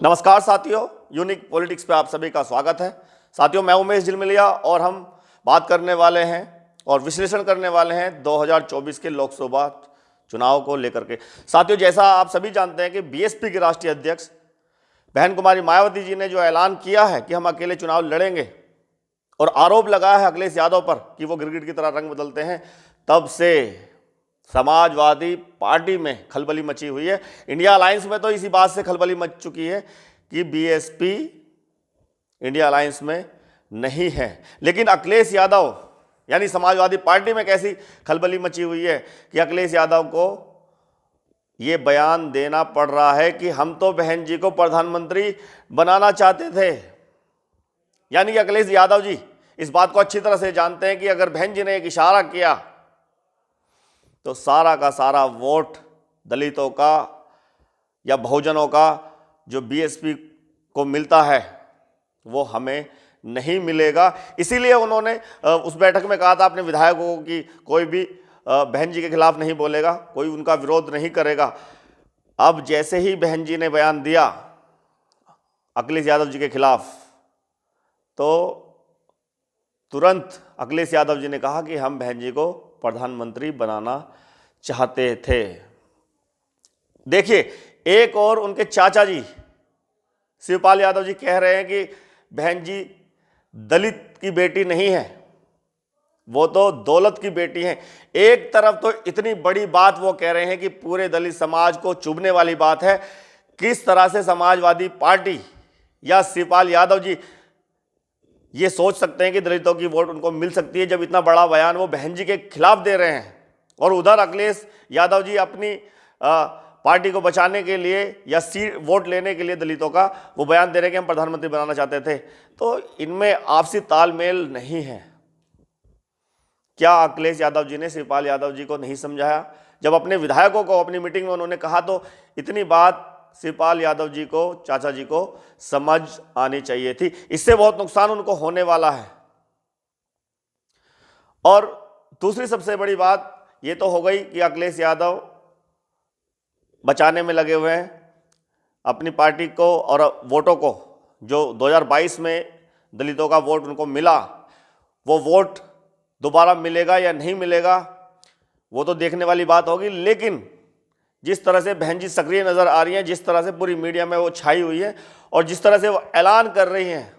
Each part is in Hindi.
नमस्कार साथियों, यूनिक पॉलिटिक्स पे आप सभी का स्वागत है। साथियों, मैं उमेश झिलमिलिया और हम बात करने वाले हैं और विश्लेषण करने वाले हैं 2024 के लोकसभा चुनाव को लेकर के। साथियों, जैसा आप सभी जानते हैं कि बीएसपी के राष्ट्रीय अध्यक्ष बहन कुमारी मायावती जी ने जो ऐलान किया है कि हम अकेले चुनाव लड़ेंगे और आरोप लगाया है अखिलेश यादव पर कि वो गिरगिट की तरह रंग बदलते हैं, तब से समाजवादी पार्टी में खलबली मची हुई है। इंडिया अलायंस में तो इसी बात से खलबली मच चुकी है कि बीएसपी इंडिया अलायंस में नहीं है। लेकिन अखिलेश यादव यानी समाजवादी पार्टी में कैसी खलबली मची हुई है कि अखिलेश यादव को यह बयान देना पड़ रहा है कि हम तो बहन जी को प्रधानमंत्री बनाना चाहते थे। यानी कि अखिलेश यादव जी इस बात को अच्छी तरह से जानते हैं कि अगर बहन जी ने एक इशारा किया तो सारा का सारा वोट दलितों का या बहुजनों का जो बीएसपी को मिलता है वो हमें नहीं मिलेगा। इसीलिए उन्होंने उस बैठक में कहा था अपने विधायकों को कि कोई भी बहन जी के खिलाफ नहीं बोलेगा, कोई उनका विरोध नहीं करेगा। अब जैसे ही बहन जी ने बयान दिया अखिलेश यादव जी के खिलाफ, तो तुरंत अखिलेश यादव जी ने कहा कि हम बहन जी को प्रधानमंत्री बनाना चाहते थे। देखिए, एक और उनके चाचा जी शिवपाल यादव जी कह रहे हैं कि बहन जी दलित की बेटी नहीं है, वो तो दौलत की बेटी हैं। एक तरफ तो इतनी बड़ी बात वो कह रहे हैं कि पूरे दलित समाज को चुभने वाली बात है। किस तरह से समाजवादी पार्टी या शिवपाल यादव जी ये सोच सकते हैं कि दलितों की वोट उनको मिल सकती है, जब इतना बड़ा बयान वो बहन जी के खिलाफ दे रहे हैं। और उधर अखिलेश यादव जी अपनी पार्टी को बचाने के लिए या सीट वोट लेने के लिए दलितों का वो बयान दे रहे हैं कि हम प्रधानमंत्री बनाना चाहते थे। तो इनमें आपसी तालमेल नहीं है। क्या अखिलेश यादव जी ने शिवपाल यादव जी को नहीं समझाया? जब अपने विधायकों को अपनी मीटिंग में उन्होंने कहा तो इतनी बात शिवपाल यादव जी को, चाचा जी को समझ आनी चाहिए थी। इससे बहुत नुकसान उनको होने वाला है। और दूसरी सबसे बड़ी बात ये तो हो गई कि अखिलेश यादव बचाने में लगे हुए हैं अपनी पार्टी को और वोटों को। जो 2022 में दलितों का वोट उनको मिला, वो वोट दोबारा मिलेगा या नहीं मिलेगा वो तो देखने वाली बात होगी। लेकिन जिस तरह से बहन जी सक्रिय नजर आ रही हैं, जिस तरह से पूरी मीडिया में वो छाई हुई है और जिस तरह से वो ऐलान कर रही हैं,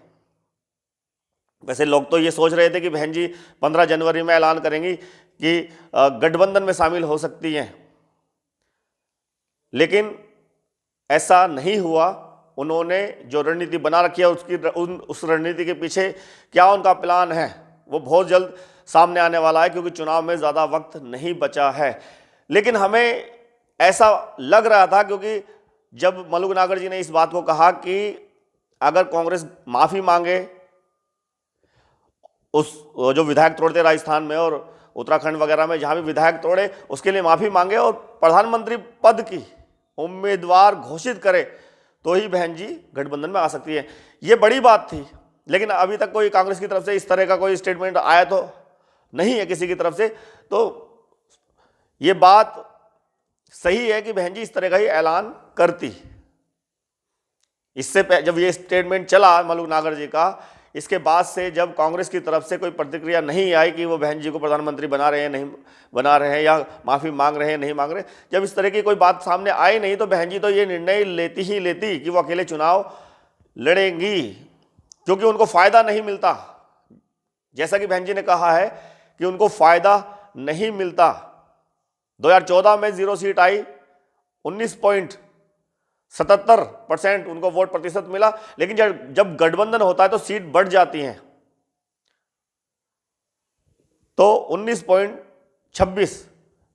वैसे लोग तो ये सोच रहे थे कि बहन जी 15 जनवरी में ऐलान करेंगी कि गठबंधन में शामिल हो सकती हैं, लेकिन ऐसा नहीं हुआ। उन्होंने जो रणनीति बना रखी है उस रणनीति के पीछे क्या उनका प्लान है वो बहुत जल्द सामने आने वाला है, क्योंकि चुनाव में ज़्यादा वक्त नहीं बचा है। लेकिन हमें ऐसा लग रहा था, क्योंकि जब मलुक नागर जी ने इस बात को कहा कि अगर कांग्रेस माफ़ी मांगे, उस जो विधायक तोड़ते राजस्थान में और उत्तराखंड वगैरह में जहां भी विधायक तोड़े उसके लिए माफ़ी मांगे और प्रधानमंत्री पद की उम्मीदवार घोषित करे, तो ही बहन जी गठबंधन में आ सकती है। ये बड़ी बात थी। लेकिन अभी तक कोई कांग्रेस की तरफ से इस तरह का कोई स्टेटमेंट आया तो नहीं है किसी की तरफ से। तो ये बात सही है कि बहन जी इस तरह का ही ऐलान करती। इससे जब ये स्टेटमेंट चला मलुक नागर जी का, इसके बाद से जब कांग्रेस की तरफ से कोई प्रतिक्रिया नहीं आई कि वो बहन जी को प्रधानमंत्री बना रहे हैं नहीं बना रहे हैं या माफ़ी मांग रहे हैं नहीं मांग रहे, जब इस तरह की कोई बात सामने आई नहीं, तो बहन जी तो ये निर्णय लेती ही लेती कि वो अकेले चुनाव लड़ेंगी, क्योंकि उनको फ़ायदा नहीं मिलता। जैसा कि बहन जी ने कहा है कि उनको फ़ायदा नहीं मिलता। 2014 में 0 सीट आई, 19.77% उनको वोट प्रतिशत मिला। लेकिन जब गठबंधन होता है तो सीट बढ़ जाती हैं, तो 19.26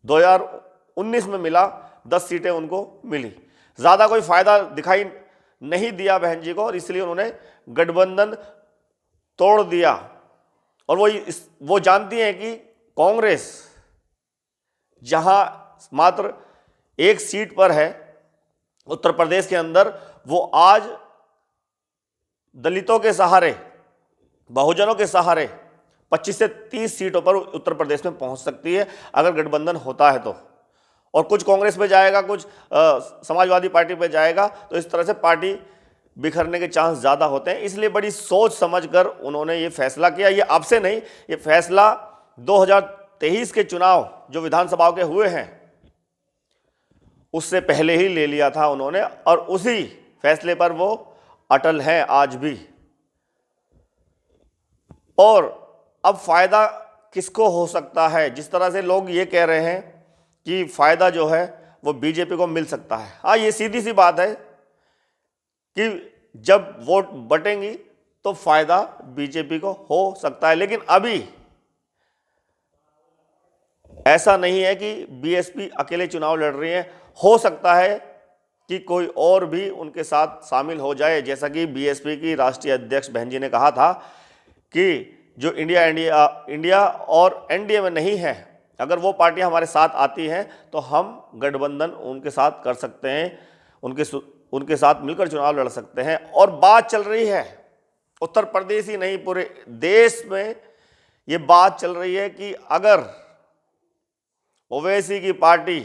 2019 में मिला, 10 सीटें उनको मिली। ज़्यादा कोई फायदा दिखाई नहीं दिया बहन जी को और इसलिए उन्होंने गठबंधन तोड़ दिया। और वो जानती हैं कि कांग्रेस जहां मात्र एक सीट पर है उत्तर प्रदेश के अंदर, वो आज दलितों के सहारे, बहुजनों के सहारे 25 से 30 सीटों पर उत्तर प्रदेश में पहुंच सकती है अगर गठबंधन होता है तो। और कुछ कांग्रेस पे जाएगा, कुछ समाजवादी पार्टी पे जाएगा। तो इस तरह से पार्टी बिखरने के चांस ज़्यादा होते हैं। इसलिए बड़ी सोच समझकर उन्होंने ये फैसला किया। ये अब से नहीं, ये फैसला 2023 के चुनाव जो विधानसभा के हुए हैं उससे पहले ही ले लिया था उन्होंने, और उसी फैसले पर वो अटल हैं आज भी। और अब फायदा किसको हो सकता है? जिस तरह से लोग ये कह रहे हैं कि फायदा जो है वो बीजेपी को मिल सकता है। हाँ, ये सीधी सी बात है कि जब वोट बटेंगी तो फायदा बीजेपी को हो सकता है, लेकिन अभी ऐसा नहीं है कि बीएसपी अकेले चुनाव लड़ रही है। हो सकता है कि कोई और भी उनके साथ शामिल हो जाए, जैसा कि बीएसपी की राष्ट्रीय अध्यक्ष बहन जी ने कहा था कि जो इंडिया और एनडीए में नहीं है, अगर वो पार्टियां हमारे साथ आती हैं तो हम गठबंधन उनके साथ कर सकते हैं, उनके साथ मिलकर चुनाव लड़ सकते हैं। और बात चल रही है उत्तर प्रदेश ही नहीं, पूरे देश में ये बात चल रही है कि अगर ओवैसी की पार्टी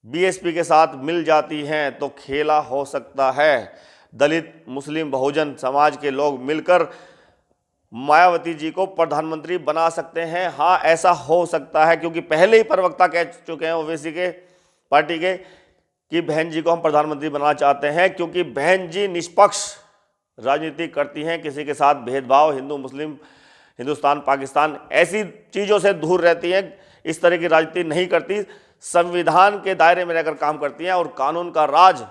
बीएसपी के साथ मिल जाती हैं तो खेला हो सकता है। दलित, मुस्लिम, बहुजन समाज के लोग मिलकर मायावती जी को प्रधानमंत्री बना सकते हैं। हाँ, ऐसा हो सकता है, क्योंकि पहले ही प्रवक्ता कह चुके हैं ओवैसी के पार्टी के कि बहन जी को हम प्रधानमंत्री बनाना चाहते हैं, क्योंकि बहन जी निष्पक्ष राजनीति करती हैं, किसी के साथ भेदभाव, हिंदू मुस्लिम, हिंदुस्तान पाकिस्तान ऐसी चीज़ों से दूर रहती हैं, इस तरह की राजनीति नहीं करती, संविधान के दायरे में रहकर काम करती हैं और कानून का राज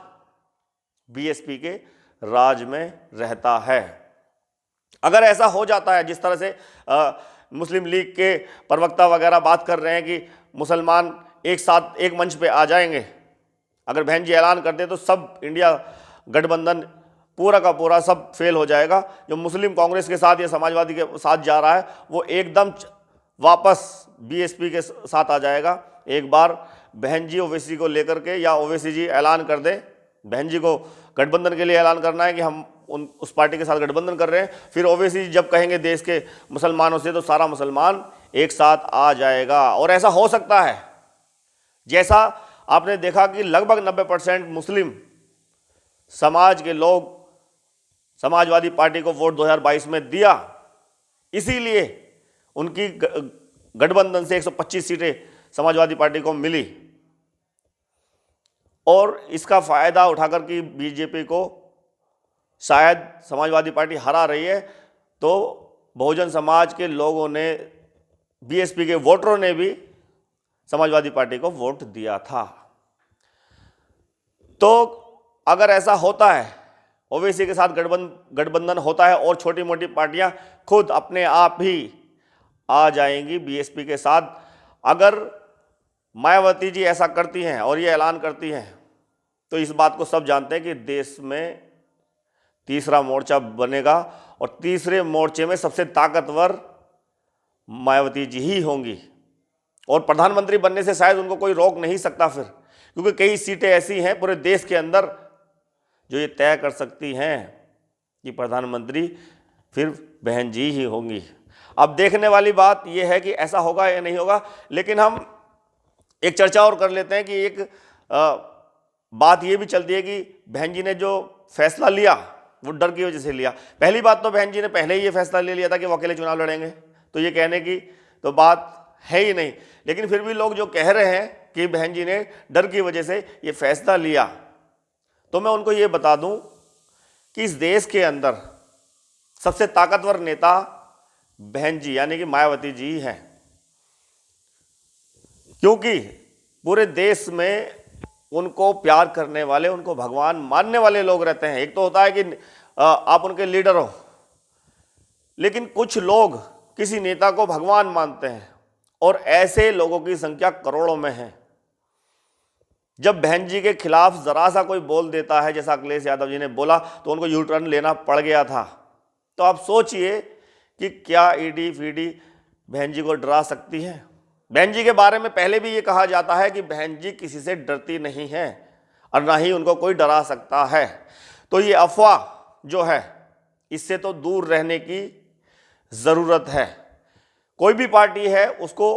बीएसपी के राज में रहता है। अगर ऐसा हो जाता है, जिस तरह से मुस्लिम लीग के प्रवक्ता वगैरह बात कर रहे हैं कि मुसलमान एक साथ एक मंच पे आ जाएंगे, अगर बहन जी ऐलान कर दे तो सब इंडिया गठबंधन पूरा का पूरा सब फेल हो जाएगा। जो मुस्लिम कांग्रेस के साथ या समाजवादी के साथ जा रहा है वो एकदम वापस बीएसपी के साथ आ जाएगा। एक बार बहन जी ओवैसी को लेकर के, या ओवैसी जी ऐलान कर दे, बहन जी को गठबंधन के लिए ऐलान करना है कि हम उस पार्टी के साथ गठबंधन कर रहे हैं, फिर ओवैसी जब कहेंगे देश के मुसलमानों से, तो सारा मुसलमान एक साथ आ जाएगा। और ऐसा हो सकता है, जैसा आपने देखा कि लगभग 90% मुस्लिम समाज के लोग समाजवादी पार्टी को वोट 2022 में दिया, इसीलिए उनकी गठबंधन से 125 सीटें समाजवादी पार्टी को मिली। और इसका फायदा उठाकर कि बीजेपी को शायद समाजवादी पार्टी हरा रही है, तो बहुजन समाज के लोगों ने, बीएसपी के वोटरों ने भी समाजवादी पार्टी को वोट दिया था। तो अगर ऐसा होता है, ओवैसी के साथ गठबंधन होता है और छोटी मोटी पार्टियां खुद अपने आप ही आ जाएंगी बीएसपी के साथ। अगर मायावती जी ऐसा करती हैं और ये ऐलान करती हैं, तो इस बात को सब जानते हैं कि देश में तीसरा मोर्चा बनेगा और तीसरे मोर्चे में सबसे ताकतवर मायावती जी ही होंगी। और प्रधानमंत्री बनने से शायद उनको कोई रोक नहीं सकता फिर, क्योंकि कई सीटें ऐसी हैं पूरे देश के अंदर जो ये तय कर सकती हैं कि प्रधानमंत्री फिर बहन जी ही होंगी। अब देखने वाली बात यह है कि ऐसा होगा या नहीं होगा। लेकिन हम एक चर्चा और कर लेते हैं कि एक बात ये भी चलती है कि बहन जी ने जो फैसला लिया वो डर की वजह से लिया। पहली बात तो बहन जी ने पहले ही ये फैसला ले लिया था कि वो अकेले चुनाव लड़ेंगे, तो ये कहने की तो बात है ही नहीं। लेकिन फिर भी लोग जो कह रहे हैं कि बहन जी ने डर की वजह से ये फैसला लिया, तो मैं उनको ये बता दूं कि इस देश के अंदर सबसे ताकतवर नेता बहन जी यानी कि मायावती जी हैं, क्योंकि पूरे देश में उनको प्यार करने वाले, उनको भगवान मानने वाले लोग रहते हैं। एक तो होता है कि आप उनके लीडर हो, लेकिन कुछ लोग किसी नेता को भगवान मानते हैं और ऐसे लोगों की संख्या करोड़ों में है। जब बहन जी के खिलाफ जरा सा कोई बोल देता है, जैसा अखिलेश यादव जी ने बोला, तो उनको यू टर्न लेना पड़ गया था। तो आप सोचिए कि क्या ईडी फीडी बहन जी को डरा सकती है। बहन जी के बारे में पहले भी ये कहा जाता है कि बहन जी किसी से डरती नहीं है और ना ही उनको कोई डरा सकता है। तो ये अफवाह जो है, इससे तो दूर रहने की ज़रूरत है। कोई भी पार्टी है उसको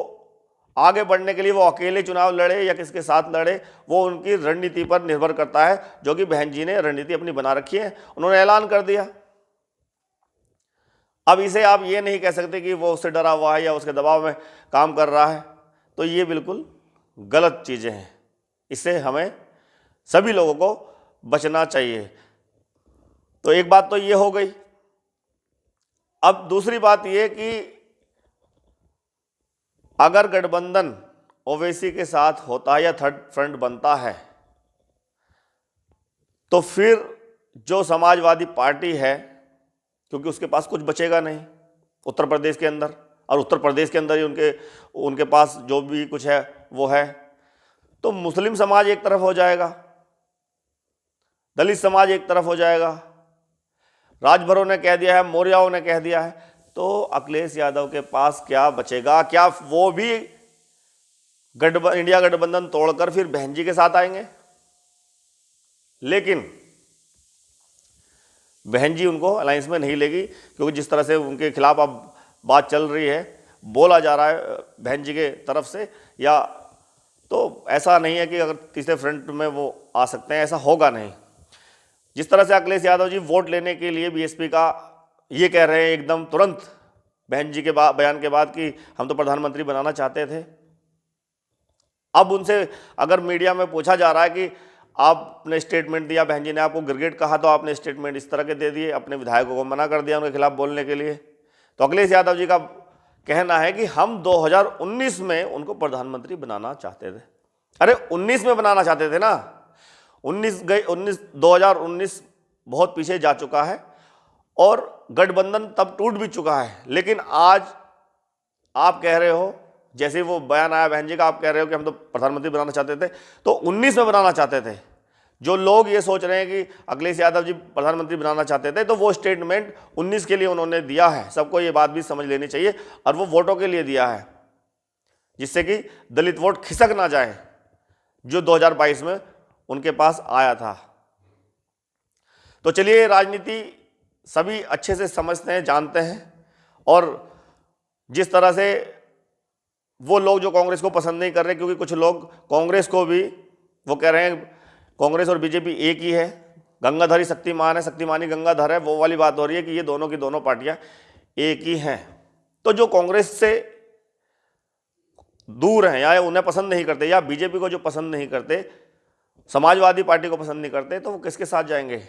आगे बढ़ने के लिए वो अकेले चुनाव लड़े या किसके साथ लड़े, वो उनकी रणनीति पर निर्भर करता है, जो कि बहन जी ने रणनीति अपनी बना रखी है, उन्होंने ऐलान कर दिया। अब इसे आप ये नहीं कह सकते कि वो उससे डरा हुआ है या उसके दबाव में काम कर रहा है, तो ये बिल्कुल गलत चीज़ें हैं। इससे हमें सभी लोगों को बचना चाहिए। तो एक बात तो ये हो गई। अब दूसरी बात ये कि अगर गठबंधन ओवैसी के साथ होता है या थर्ड फ्रंट बनता है, तो फिर जो समाजवादी पार्टी है, क्योंकि उसके पास कुछ बचेगा नहीं उत्तर प्रदेश के अंदर, और उत्तर प्रदेश के अंदर ही उनके पास जो भी कुछ है वो है, तो मुस्लिम समाज एक तरफ हो जाएगा, दलित समाज एक तरफ हो जाएगा, राजभरों ने कह दिया है, मौर्याओं ने कह दिया है, तो अखिलेश यादव के पास क्या बचेगा? क्या वो भी इंडिया गठबंधन तोड़कर फिर बहन जी के साथ आएंगे? लेकिन बहन जी उनको अलायंस में नहीं लेगी, क्योंकि जिस तरह से उनके खिलाफ अब बात चल रही है, बोला जा रहा है बहन जी के तरफ से, या तो ऐसा नहीं है कि अगर तीसरे फ्रंट में वो आ सकते हैं, ऐसा होगा नहीं। जिस तरह से अखिलेश यादव जी वोट लेने के लिए बीएसपी का ये कह रहे हैं एकदम तुरंत बहन जी के बयान के बाद कि हम तो प्रधानमंत्री बनाना चाहते थे, अब उनसे अगर मीडिया में पूछा जा रहा है कि आपने स्टेटमेंट दिया, बहन जी ने आपको गिरगिट कहा, तो आपने स्टेटमेंट इस तरह के दे दिए, अपने विधायकों को मना कर दिया उनके खिलाफ बोलने के लिए, तो अखिलेश यादव जी का कहना है कि हम 2019 में उनको प्रधानमंत्री बनाना चाहते थे। अरे 19 में बनाना चाहते थे ना, 2019 बहुत पीछे जा चुका है और गठबंधन तब टूट भी चुका है। लेकिन आज आप कह रहे हो, जैसे वो बयान आया बहन जी का, आप कह रहे हो कि हम तो प्रधानमंत्री बनाना चाहते थे, तो 19 में बनाना चाहते थे। जो लोग ये सोच रहे हैं कि अखिलेश यादव जी प्रधानमंत्री बनाना चाहते थे, तो वो स्टेटमेंट 19 के लिए उन्होंने दिया है, सबको ये बात भी समझ लेनी चाहिए, और वो वोटों के लिए दिया है, जिससे कि दलित वोट खिसक ना जाए, जो 2022 में उनके पास आया था। तो चलिए, राजनीति सभी अच्छे से समझते हैं, जानते हैं, और जिस तरह से वो लोग जो कांग्रेस को पसंद नहीं कर रहे, क्योंकि कुछ लोग कांग्रेस को भी वो कह रहे हैं कांग्रेस और बीजेपी एक ही है, गंगाधर ही शक्तिमान है, शक्तिमानी गंगाधर है, वो वाली बात हो रही है कि ये दोनों की दोनों पार्टियां एक ही हैं। तो जो कांग्रेस से दूर हैं या उन्हें पसंद नहीं करते, या बीजेपी को जो पसंद नहीं करते, समाजवादी पार्टी को पसंद नहीं करते, तो वो किसके साथ जाएंगे?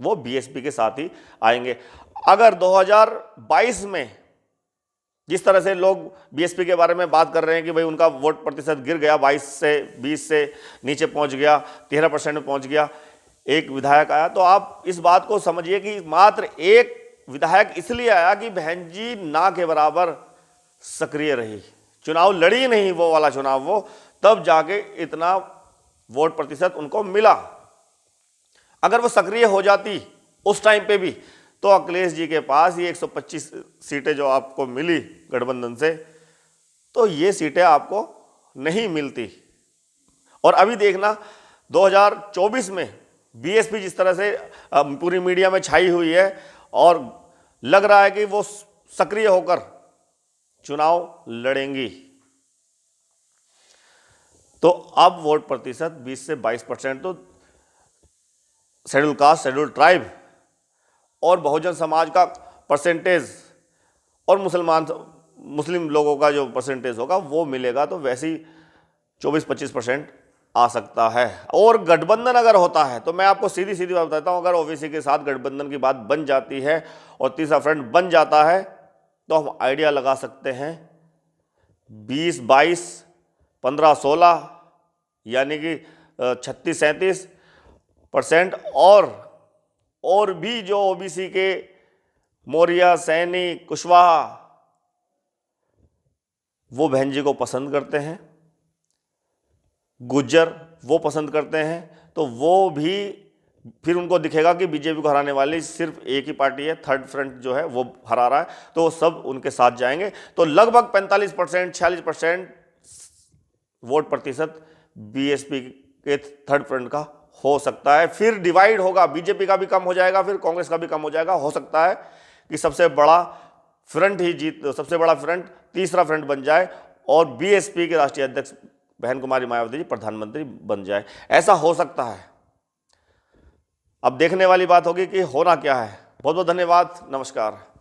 वो बीएसपी के साथ ही आएंगे। अगर 2022 में जिस तरह से लोग बीएसपी के बारे में बात कर रहे हैं कि भाई उनका वोट प्रतिशत गिर गया, 22 से 20 से नीचे पहुंच गया, 13% में पहुंच गया, एक विधायक आया, तो आप इस बात को समझिए कि मात्र एक विधायक इसलिए आया कि बहन जी ना के बराबर सक्रिय रही, चुनाव लड़ी नहीं, वो वाला चुनाव, वो तब जाके इतना वोट प्रतिशत उनको मिला। अगर वो सक्रिय हो जाती उस टाइम पे भी, तो अखिलेश जी के पास ये 125 सीटें जो आपको मिली गठबंधन से, तो ये सीटें आपको नहीं मिलती। और अभी देखना 2024 में बीएसपी जिस तरह से पूरी मीडिया में छाई हुई है, और लग रहा है कि वो सक्रिय होकर चुनाव लड़ेंगी, तो अब वोट प्रतिशत 20 से 22% तो शेड्यूल कास्ट, शेड्यूल ट्राइब और बहुजन समाज का परसेंटेज और मुस्लिम लोगों का जो परसेंटेज होगा वो मिलेगा, तो वैसे ही 24-25% आ सकता है। और गठबंधन अगर होता है, तो मैं आपको सीधी सीधी बात बताता हूं, अगर ओवैसी के साथ गठबंधन की बात बन जाती है और तीसरा फ्रंट बन जाता है, तो हम आइडिया लगा सकते हैं 20-22, 15-16, यानी कि 36-37%, और भी जो ओबीसी के मौर्य, सैनी, कुशवाहा, वो बहन जी को पसंद करते हैं, गुज्जर वो पसंद करते हैं, तो वो भी फिर उनको दिखेगा कि बीजेपी को हराने वाली सिर्फ एक ही पार्टी है, थर्ड फ्रंट जो है वो हरा रहा है, तो वो सब उनके साथ जाएंगे। तो लगभग 45%, 46% वोट प्रतिशत बीएसपी के थर्ड फ्रंट का हो सकता है। फिर डिवाइड होगा, बीजेपी का भी कम हो जाएगा, फिर कांग्रेस का भी कम हो जाएगा। हो सकता है कि सबसे बड़ा फ्रंट तीसरा फ्रंट बन जाए और बीएसपी के राष्ट्रीय अध्यक्ष बहन कुमारी मायावती जी प्रधानमंत्री बन जाए। ऐसा हो सकता है। अब देखने वाली बात होगी कि होना क्या है। बहुत बहुत धन्यवाद। नमस्कार।